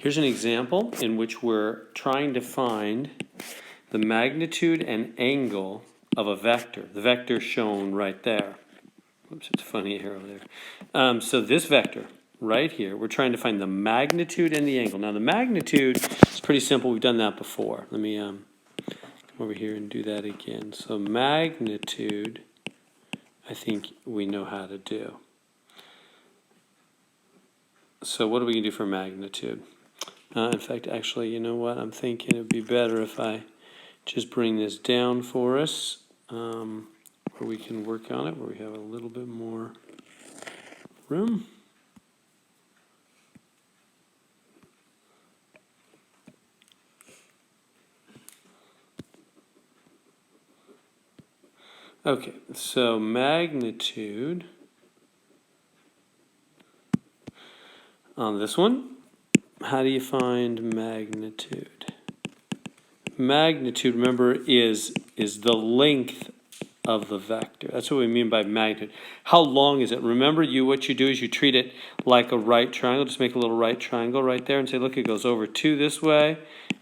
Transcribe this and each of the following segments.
Here's an example in which we're trying to find the magnitude and angle of a vector. The vector shown right there. Oops, it's a funny arrow there. So this vector right here, we're trying to find the magnitude and the angle. Now the magnitude is pretty simple. We've done that before. Let me come over here and do that again. So magnitude, I think we know how to do. So what are we going to do for magnitude? In fact, actually, you know what? I'm thinking it would be better if I just bring this down for us, where we can work on it, where we have a little bit more room. Okay, so magnitude on this one. How do you find magnitude? Magnitude, remember, is the length of the vector. That's what we mean by magnitude. How long is it? Remember, what you do is you treat it like a right triangle. Just make a little right triangle right there and say, look, it goes over 2 this way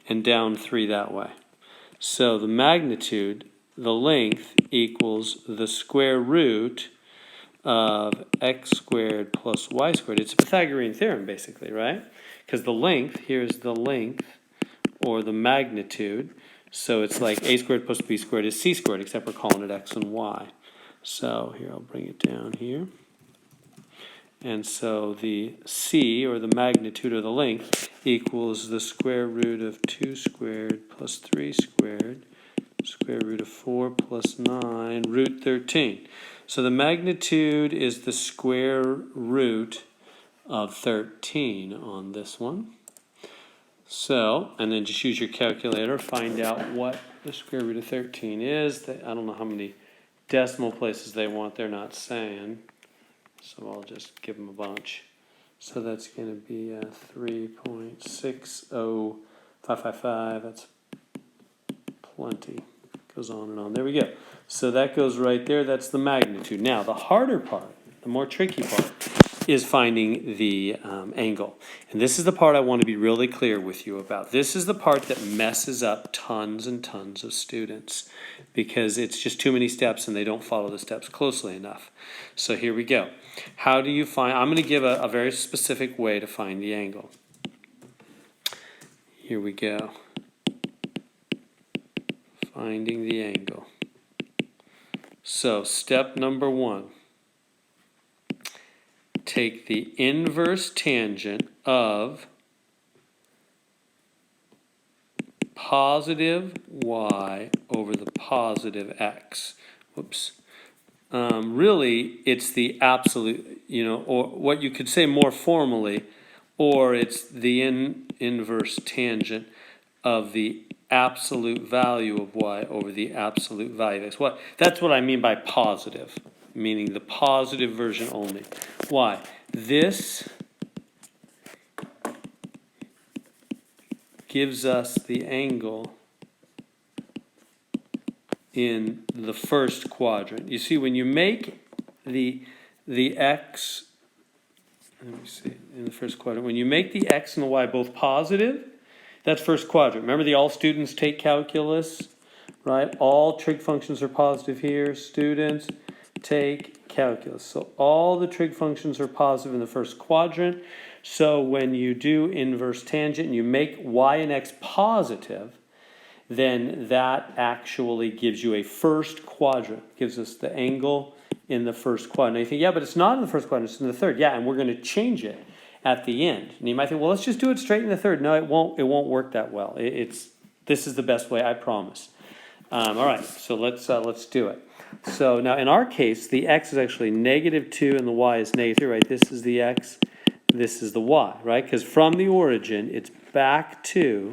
and down 3 that way. So the magnitude, the length, equals the square root of x squared plus y squared. It's a Pythagorean theorem, basically, right? Because the length, here's the length, or the magnitude. So it's like a squared plus b squared is c squared, except we're calling it x and y. So here, I'll bring it down here. And so the c, or the magnitude, or the length, equals the square root of 2 squared plus 3 squared, square root of 4 plus 9, root 13. So the magnitude is the square root of 13 on this one. So, and then just use your calculator, find out what the square root of 13 is. I don't know how many decimal places they want, they're not saying. So I'll just give them a bunch. So that's going to be 3.60555. That's plenty. Goes on and on. There we go. So that goes right there. That's the magnitude. Now, the harder part, the more tricky part, is finding the angle. And this is the part I want to be really clear with you about. This is the part that messes up tons and tons of students because it's just too many steps and they don't follow the steps closely enough. So here we go. How do you find, I'm going to give a very specific way to find the angle. Here we go. Finding the angle. So step number 1. Take the inverse tangent of positive y over the positive x. Whoops. Really, it's the absolute, or what you could say more formally, or it's the inverse tangent of the absolute value of y over the absolute value of x. That's what I mean by positive, meaning the positive version only. Why? This gives us the angle in the first quadrant. You see, when you make the x, let me see, in the first quadrant, when you make the x and the y both positive, that's first quadrant. Remember, all students take calculus, right? All trig functions are positive here. Students take calculus. So all the trig functions are positive in the first quadrant. So when you do inverse tangent and you make y and x positive, then that actually gives you a first quadrant. Gives us the angle in the first quadrant. And you think, yeah, but it's not in the first quadrant, it's in the third. Yeah, and we're going to change it at the end. And you might think, well, let's just do it straight in the third. No, it won't work that well. This is the best way, I promise. All right, so let's do it. So now in our case, the x is actually -2 and the y is -3, right? This is the x, this is the y, right? Because from the origin, it's back 2,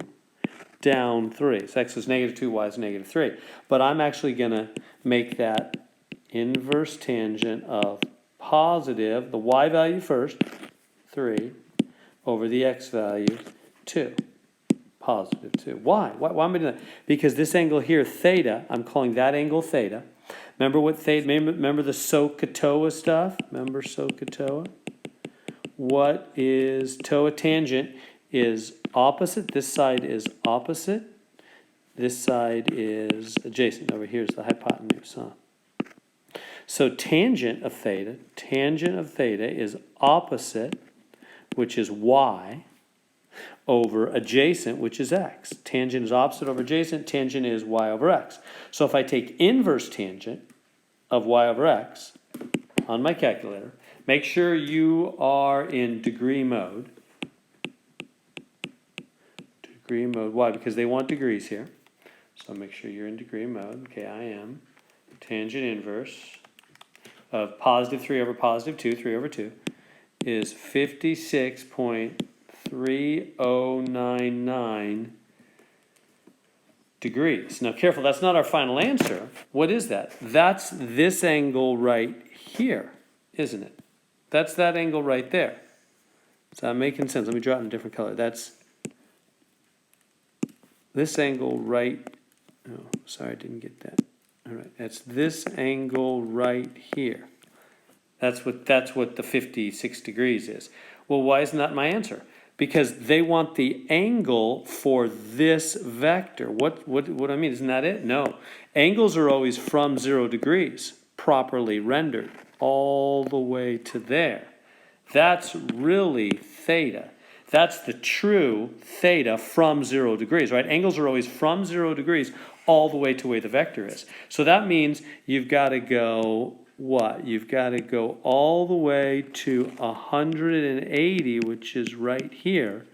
down 3. So x is -2, y is -3. But I'm actually going to make that inverse tangent of positive, the y value first, 3, over the x value, 2. Positive 2. Why? Why am I doing that? Because this angle here, theta, I'm calling that angle theta. Remember what theta, remember the SOHCAHTOA stuff? Remember SOHCAHTOA? What is TOA tangent? is opposite, this side is opposite, this side is adjacent. Over here is the hypotenuse, huh? So tangent of theta is opposite, which is y, over adjacent, which is x. Tangent is opposite over adjacent, tangent is y over x. So if I take inverse tangent of y over x on my calculator, make sure you are in degree mode. Degree mode, why? Because they want degrees here. So make sure you're in degree mode. Okay, I am. Tangent inverse of positive 3 over positive 2, 3 over 2, is 56.3099 degrees. Now careful, that's not our final answer. What is that? That's this angle right here, isn't it? That's that angle right there. Is that making sense? Let me draw it in a different color. That's this angle right, oh, sorry, I didn't get that. All right, that's this angle right here. That's what the 56 degrees is. Well, why isn't that my answer? Because they want the angle for this vector. What I mean, isn't that it? No. Angles are always from 0 degrees, properly rendered, all the way to there. That's really theta. That's the true theta from 0 degrees, right? Angles are always from 0 degrees all the way to where the vector is. So that means you've got to go, what? You've got to go all the way to 180, which is right here,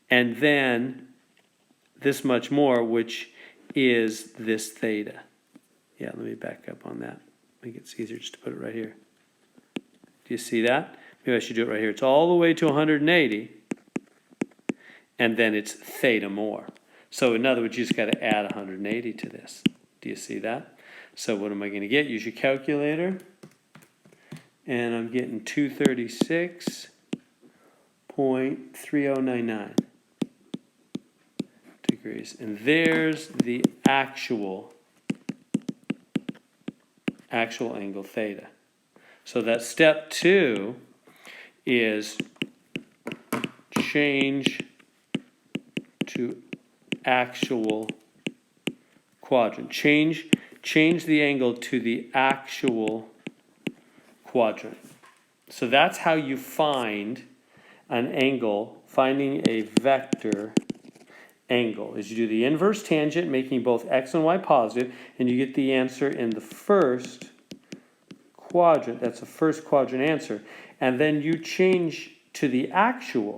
and then this much more, which is this theta. Yeah, let me back up on that. I think it's easier just to put it right here. Do you see that? Maybe I should do it right here. It's all the way to 180, and then it's theta more. So in other words, you just got to add 180 to this. Do you see that? So what am I going to get? Use your calculator. And I'm getting 236.3099 degrees. And there's the actual angle theta. So that step 2 is change to actual quadrant. Change the angle to the actual quadrant. So that's how you find an angle, finding a vector angle, is you do the inverse tangent, making both x and y positive, and you get the answer in the first quadrant. That's the first quadrant answer. And then you change to the actual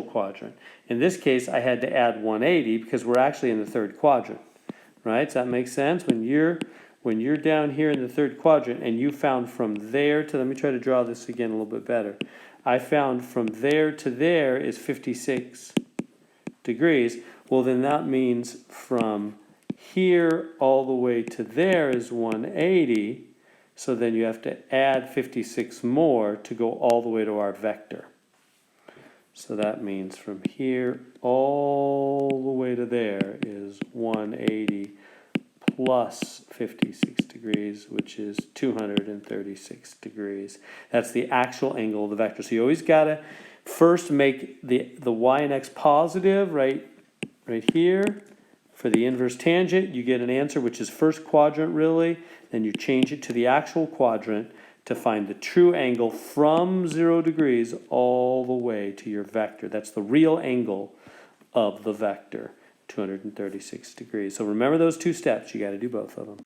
quadrant. In this case, I had to add 180 because we're actually in the third quadrant, right? Does that make sense? When you're down here in the third quadrant and you found from there to, let me try to draw this again a little bit better. I found from there to there is 56 degrees. Well, then that means from here all the way to there is 180. So then you have to add 56 more to go all the way to our vector. So that means from here all the way to there is 180 plus 56 degrees, which is 236 degrees. That's the actual angle of the vector. So you always got to first make the y and x positive right here. For the inverse tangent, you get an answer which is first quadrant really. Then you change it to the actual quadrant to find the true angle from 0 degrees all the way to your vector. That's the real angle of the vector, 236 degrees. So remember those two steps. You got to do both of them.